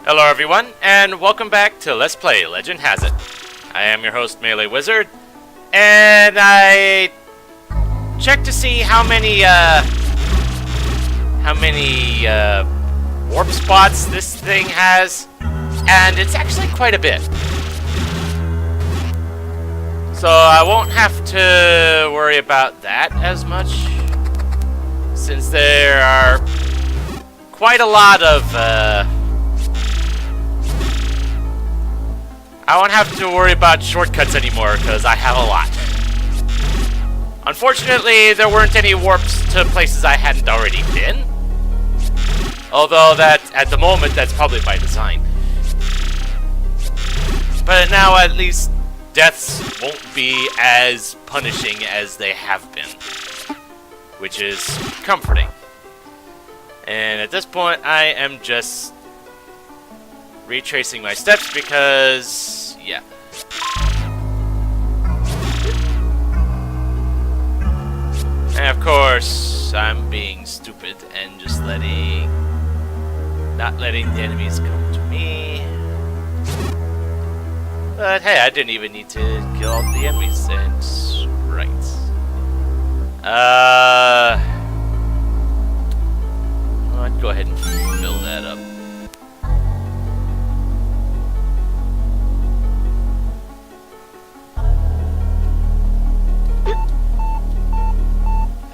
Hello everyone, and welcome back to Let's Play Legend Has It. I am your host, MeleeWizard, and I checked to see how many warp spots this thing has, and it's actually quite a bit. So I won't have to worry about that as much, since there are quite a lot of, I won't have to worry about shortcuts anymore, because I have a lot. Unfortunately, there weren't any warps to places I hadn't already been. Although that, at the moment, that's probably by design. But now at least deaths won't be as punishing as they have been. Which is comforting. And at this point, I am just retracing my steps because, yeah. And of course, I'm being stupid and just not letting the enemies come to me. But hey, I didn't even need to kill all the enemies, and right. I'd go ahead and fill that up.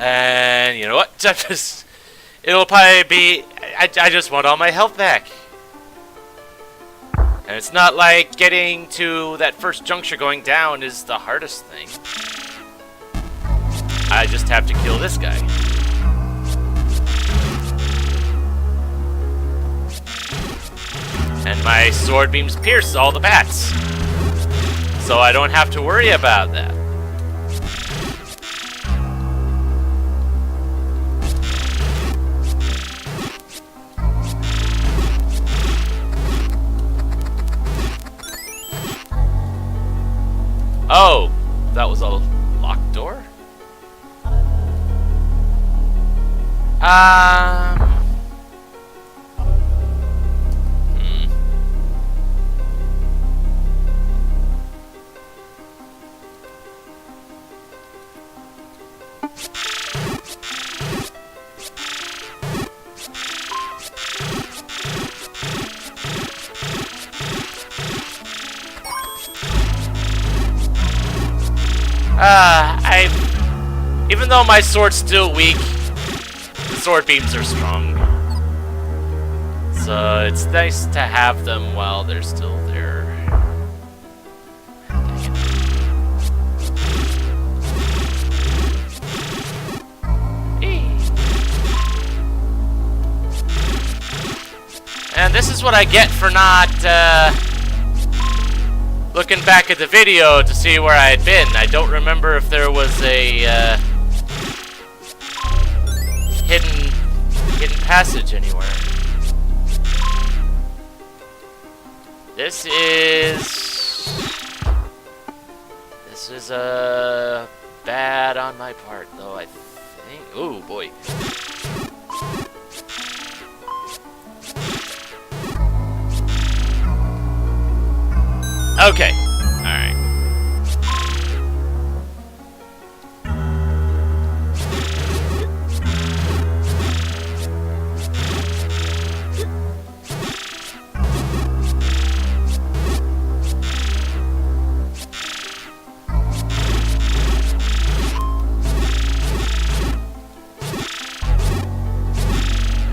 And you know what? It'll probably be. I just want all my health back. And it's not like getting to that first juncture going down is the hardest thing. I just have to kill this guy. And my sword beams pierce all the bats. So I don't have to worry about that. Oh, that was a locked door? Even though my sword's still weak, the sword beams are strong. So it's nice to have them while they're still there. And this is what I get for not, looking back at the video to see where I had been. I don't remember if there was a hidden passage anywhere. This is bad on my part, though, I think. Ooh, boy. Okay. Alright.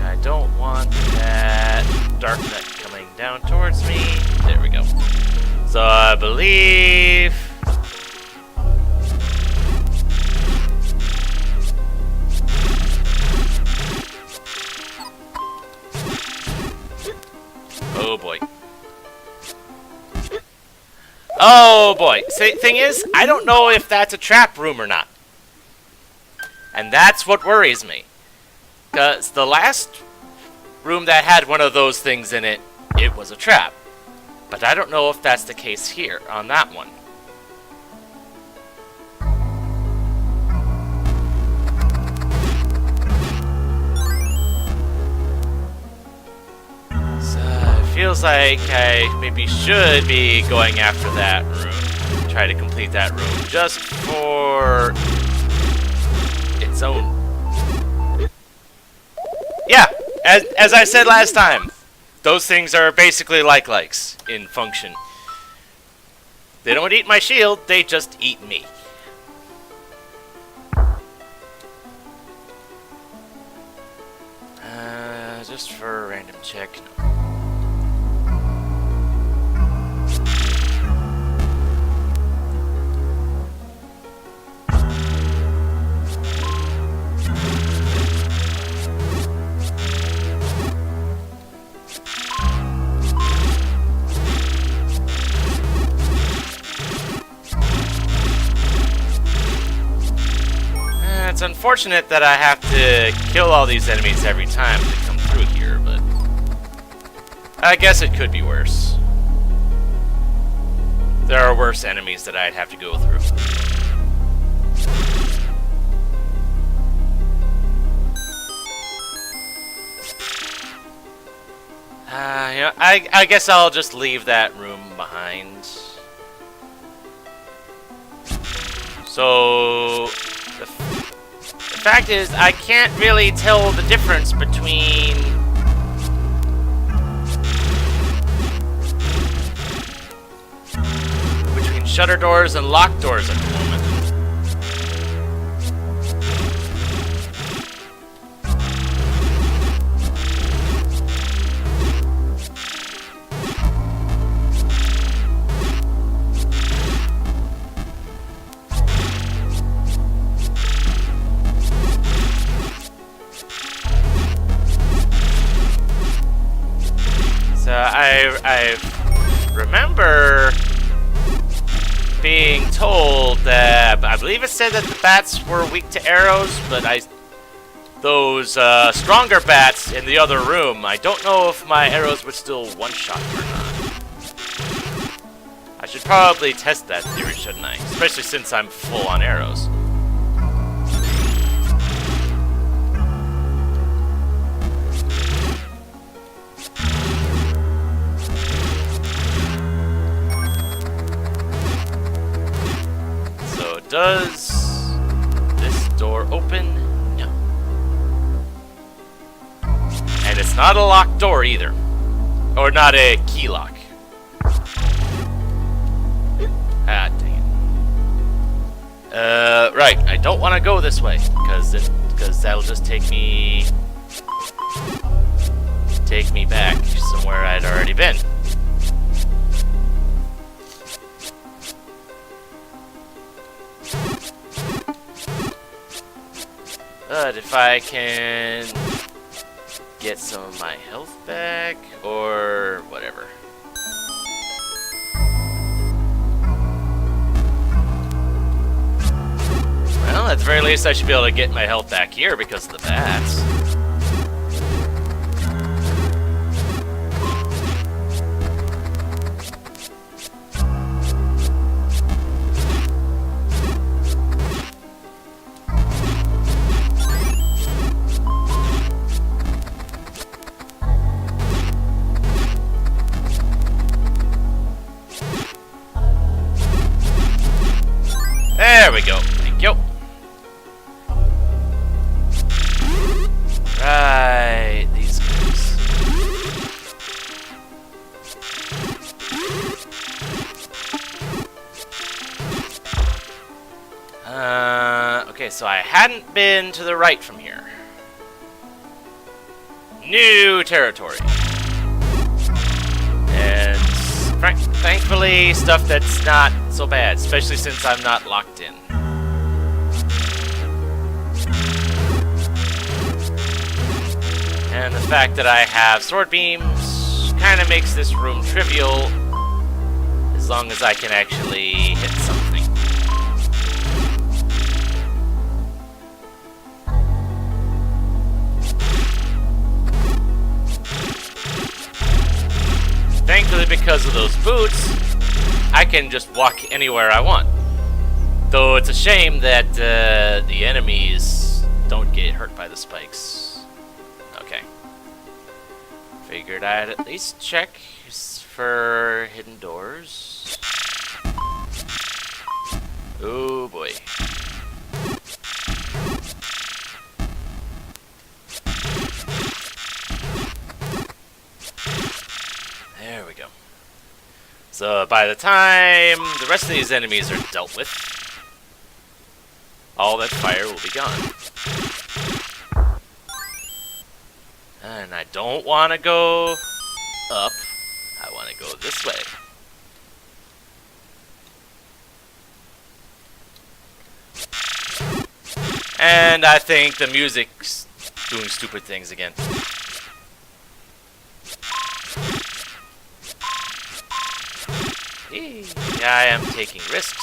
I don't want that dark net coming down towards me. There we go. So I believe oh boy. Oh boy. See, thing is, I don't know if that's a trap room or not. And that's what worries me. Because the last room that had one of those things in it, it was a trap. But I don't know if that's the case here, on that one. So, I feel feels like I maybe should be going after that room. Try to complete that room just for its own. Yeah, as I said last time, those things are basically likes in function. They don't eat my shield, they just eat me. Just for a random check. No. It's unfortunate that I have to kill all these enemies every time they come through here, but I guess it could be worse. There are worse enemies that I'd have to go through. You know, I guess I'll just leave that room behind. So the fact is, I can't really tell the difference between shutter doors and locked doors at the moment. I remember being told that, I believe it said that the bats were weak to arrows, but those stronger bats in the other room, I don't know if my arrows would still one-shot or not. I should probably test that theory, shouldn't I? Especially since I'm full on arrows. Does this door open? No. And it's not a locked door either. Or not a key lock. Ah, dang it. Right. I don't want to go this way because that'll just take me back somewhere I'd already been. But if I can get some of my health back, or whatever. Well, at the very least I should be able to get my health back here because of the bats. There we go. Thank you. Right, these guys. Okay, so I hadn't been to the right from here. New territory. And thankfully, stuff that's not so bad, especially since I'm not locked in. And the fact that I have sword beams kind of makes this room trivial, as long as I can actually hit something. Thankfully, because of those boots, I can just walk anywhere I want. Though it's a shame that the enemies don't get hurt by the spikes. Okay. Figured I'd at least check for hidden doors. Oh boy. There we go. So by the time the rest of these enemies are dealt with, all that fire will be gone. And I don't want to go up. I want to go this way. And I think the music's doing stupid things again. Yeah, I am taking risks.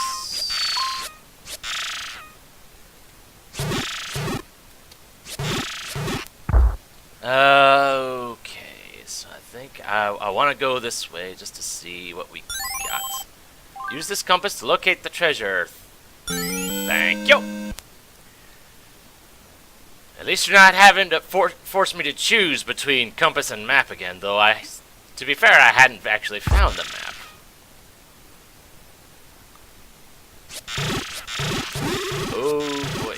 Okay, so I think I want to go this way just to see what we got. Use this compass to locate the treasure. Thank you. At least you're not having to force me to choose between compass and map again, though to be fair, I hadn't actually found the map. Oh boy.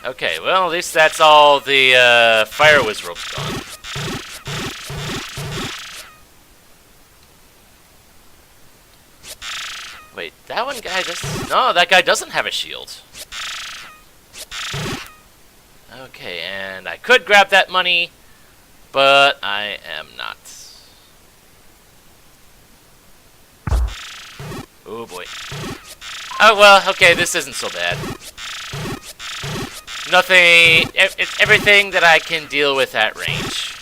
Okay, well, at least that's all the fire whiz rope's gone. Wait, that one guy does... No, that guy doesn't have a shield. Okay, and I could grab that money, but I am not. Oh boy. Oh well, okay, this isn't so bad. Nothing... It's everything that I can deal with at range.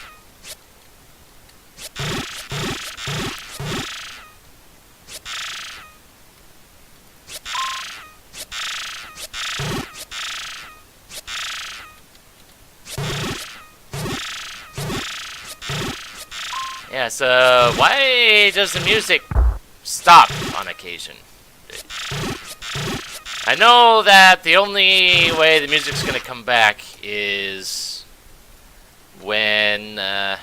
Yeah, so why does the music stop on occasion? I know that the only way the music's gonna come back is when okay,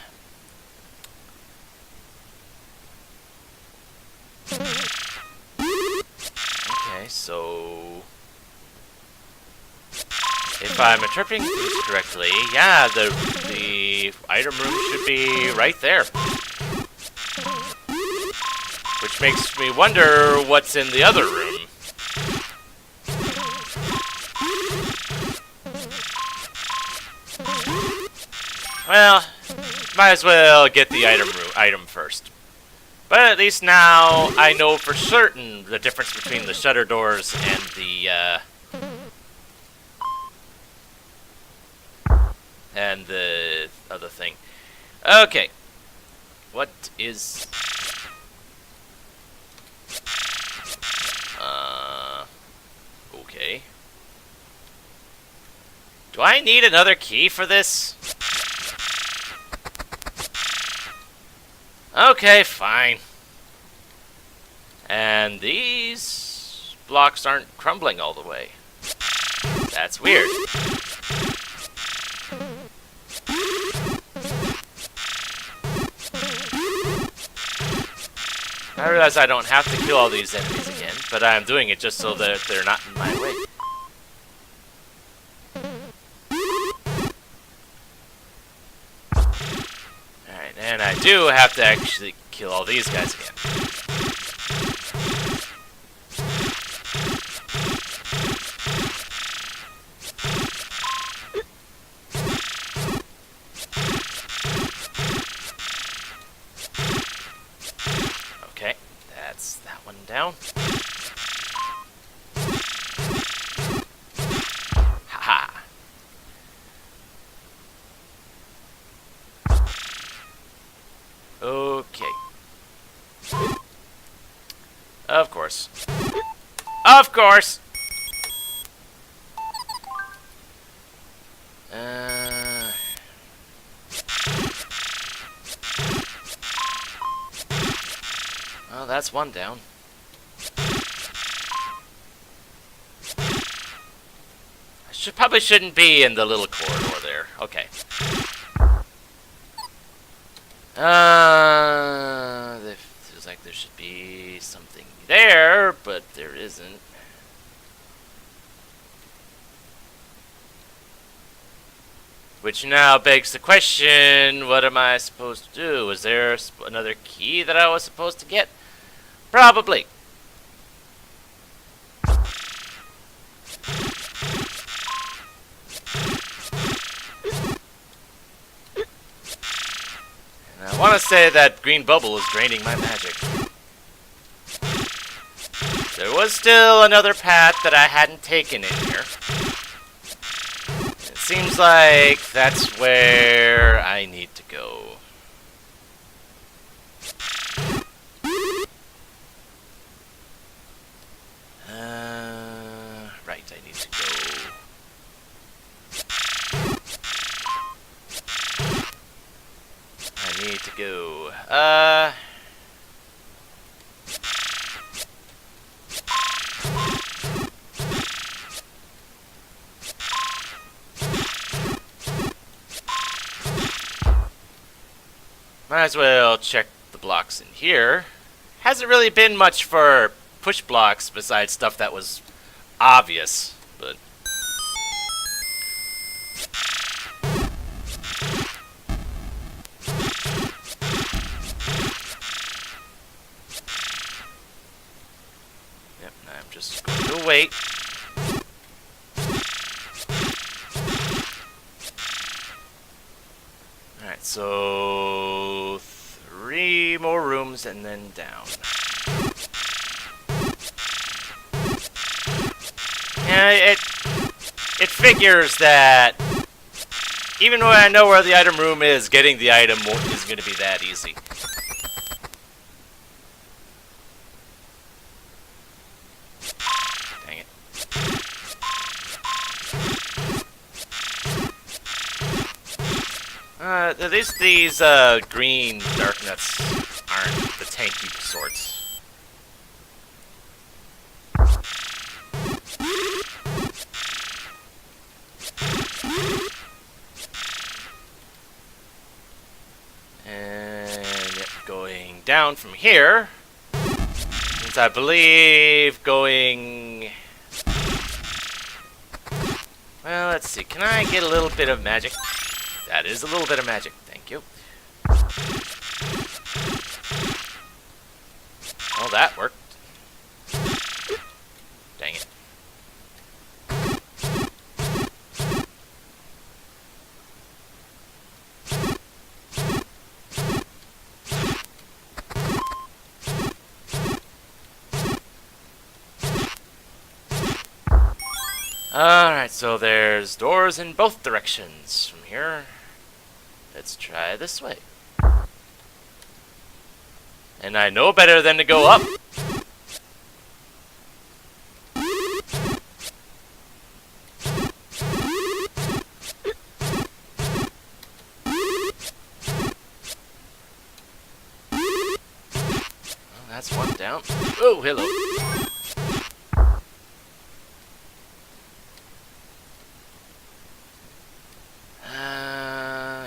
so if I'm interpreting this correctly, yeah, the item room should be right there. Which makes me wonder what's in the other room. Well, might as well get the item first. But at least now I know for certain the difference between the shutter doors and the other thing. Okay. What is... Okay. Do I need another key for this? Okay, fine. And these blocks aren't crumbling all the way. That's weird. I realize I don't have to kill all these enemies again, but I'm doing it just so that they're not in my way. Alright, and I do have to actually kill all these guys again. Okay, that's that one down. Haha. Okay. Of course. Of course! Well, that's one down. I Probably shouldn't be in the little corridor there. Okay. It feels like there should be something there, but there isn't. Which now begs the question, what am I supposed to do? Is there another key that I was supposed to get? Probably. And I want to say that green bubble is draining my magic. There was still another path that I hadn't taken in here. It seems like that's where I need to go. Right, I need to go. I need to go. Might as well check the blocks in here. Hasn't really been much for push blocks besides stuff that was obvious, but... Yep, I'm just going to wait. Alright, so... 3 more rooms and then down. Yeah, it figures that even when I know where the item room is, getting the item isn't going to be that easy. Dang it. At least these green dark nuts aren't the tanky sorts. And yep, going down from here. Since I believe going... Well, let's see. Can I get a little bit of magic? That is a little bit of magic. Thank you. Well, that worked. Dang it. Alright, so there's doors in both directions from here. Let's try this way. And I know better than to go up. Well, that's one down. Oh, hello.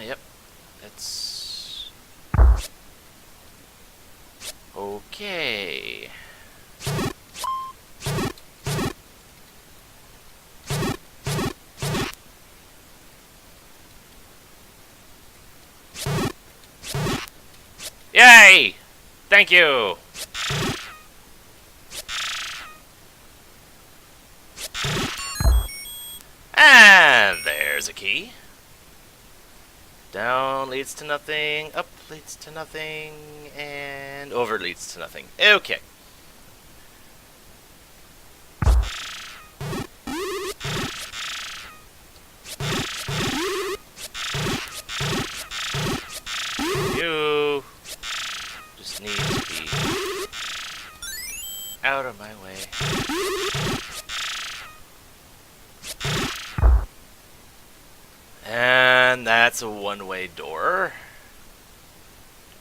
Yep. That's okay. Yay! Thank you. And there's a key. Down leads to nothing, up leads to nothing, and over leads to nothing. Okay. You just need to be out of my way. And that's a one-way door.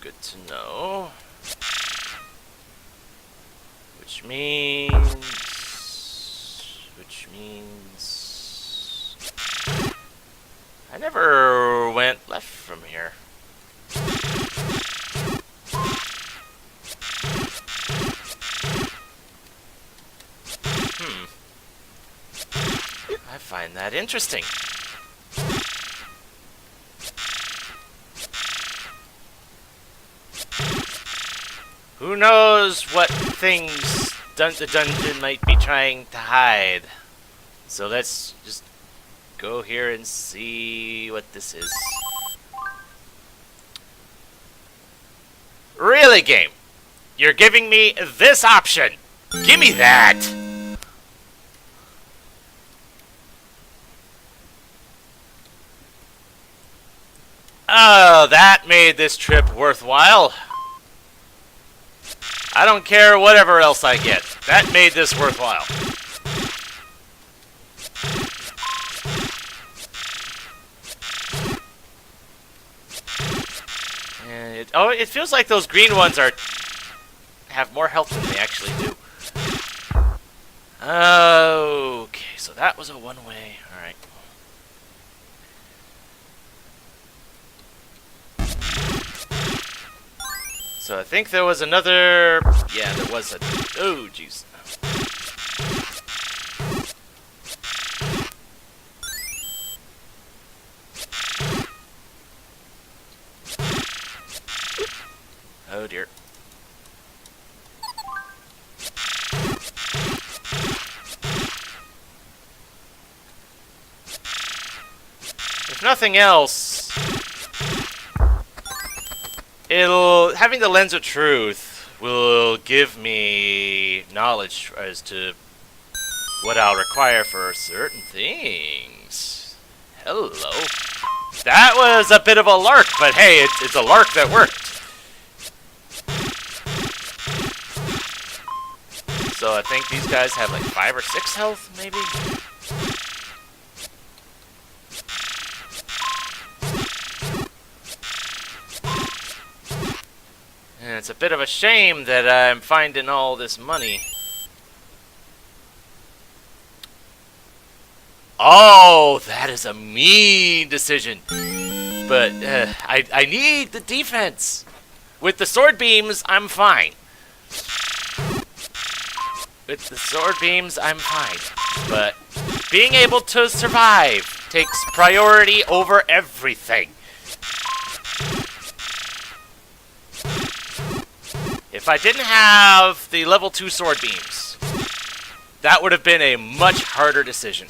Good to know. Which means... I never went left from here. I find that interesting. Who knows what things the dungeon might be trying to hide. So let's just go here and see what this is. Really, game? You're giving me this option. Give me that. Oh, that made this trip worthwhile. I don't care whatever else I get. That made this worthwhile. And it feels like those green ones have more health than they actually do. Okay, so that was a one-way. All right. So I think there was another... Yeah, there was a... Oh, jeez. Oh, dear. If nothing else... having the lens of truth will give me knowledge as to what I'll require for certain things. Hello. That was a bit of a lark, but hey, it's a lark that worked. So I think these guys have like 5 or 6 health, maybe? And it's a bit of a shame that I'm finding all this money. Oh, that is a mean decision. But I need the defense. With the sword beams, I'm fine. With the sword beams, I'm fine. But being able to survive takes priority over everything. If I didn't have the level 2 sword beams, that would have been a much harder decision.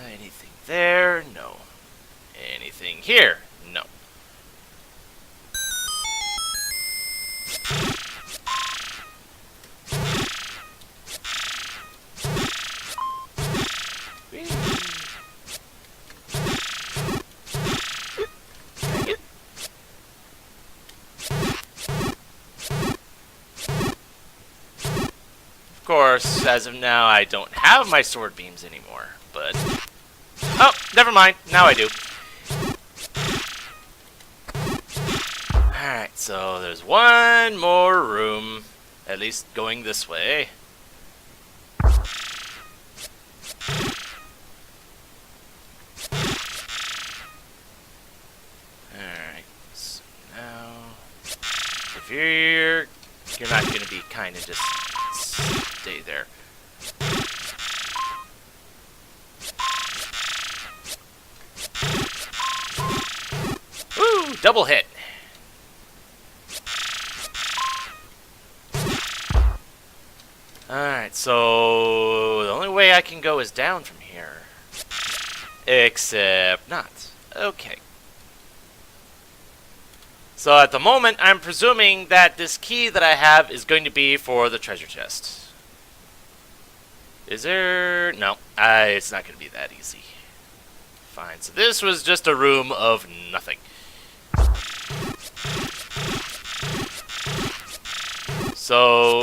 Anything there? No. Anything here? No. Of course, as of now, I don't have my sword beams anymore, but... Oh, never mind. Now I do. Alright, so there's one more room, at least going this way. Alright, so now... If you're not going to be kind and just stay there. Woo! Double hit. Alright, so the only way I can go is down from here. Except not. Okay. So at the moment, I'm presuming that this key that I have is going to be for the treasure chest. Is there... No, it's not going to be that easy. Fine, so this was just a room of nothing. So...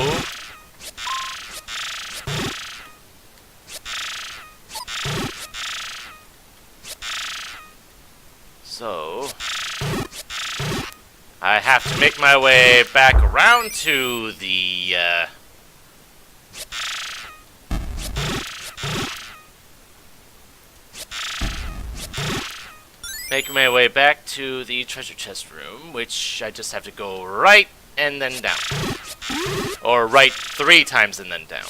I have to make my way back around to the Make my way back to the treasure chest room, which I just have to go right and then down. Or right 3 times and then down.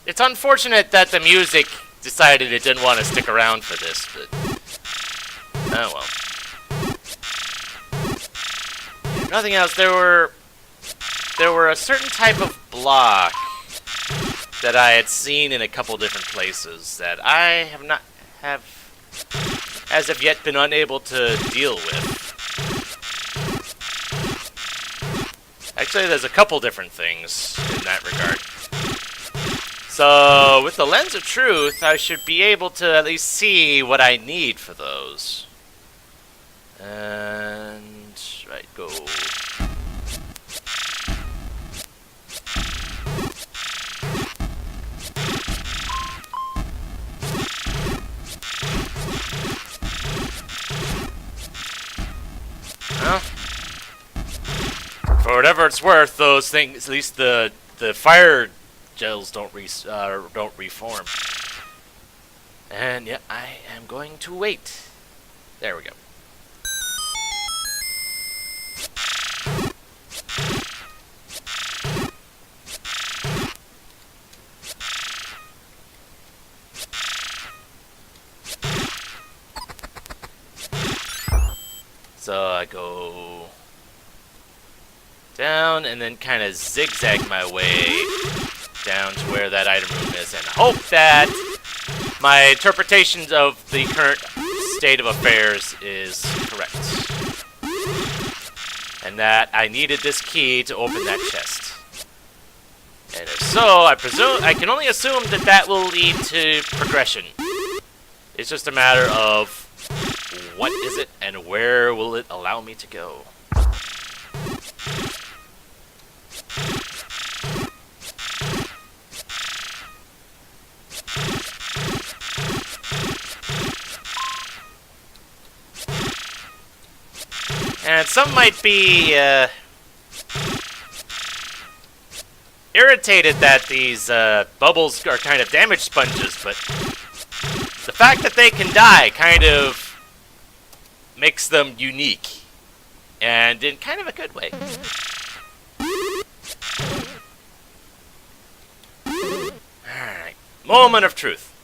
It's unfortunate that the music decided it didn't want to stick around for this, but oh well. If nothing else, there were a certain type of block that I had seen in a couple different places that I have as of yet been unable to deal with. Actually, there's a couple different things in that regard. So, with the Lens of Truth, I should be able to at least see what I need for those. And... right, go. Well, for whatever it's worth, those things, at least the fire gels don't reform. And yeah, I am going to wait. There we go. So I go down and then kind of zigzag my way down to where that item room is and hope that my interpretation of the current state of affairs is correct. And that I needed this key to open that chest. And if so, I can only assume that that will lead to progression. It's just a matter of what is it and where will it allow me to go. And some might be irritated that these bubbles are kind of damage sponges, but the fact that they can die kind of makes them unique, and in kind of a good way. Alright, moment of truth.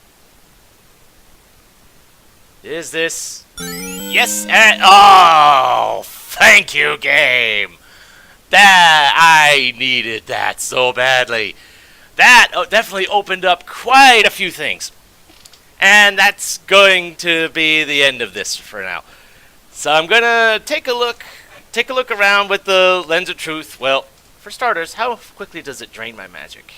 Is this... yes, and... oh, thank you, game! That... I needed that so badly. That definitely opened up quite a few things. And that's going to be the end of this for now. So I'm gonna take a look around with the Lens of Truth. Well, for starters, how quickly does it drain my magic?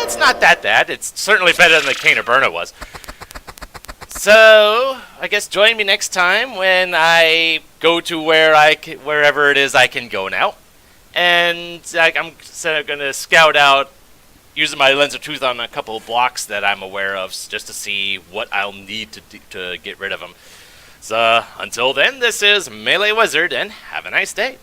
It's not that bad. It's certainly better than the Cane of Burna was. So I guess join me next time when I go to wherever it is I can go now, and I'm gonna scout out using my Lens of Truth on a couple of blocks that I'm aware of, just to see what I'll need to get rid of them. So, until then, this is MeleeWizard, and have a nice day.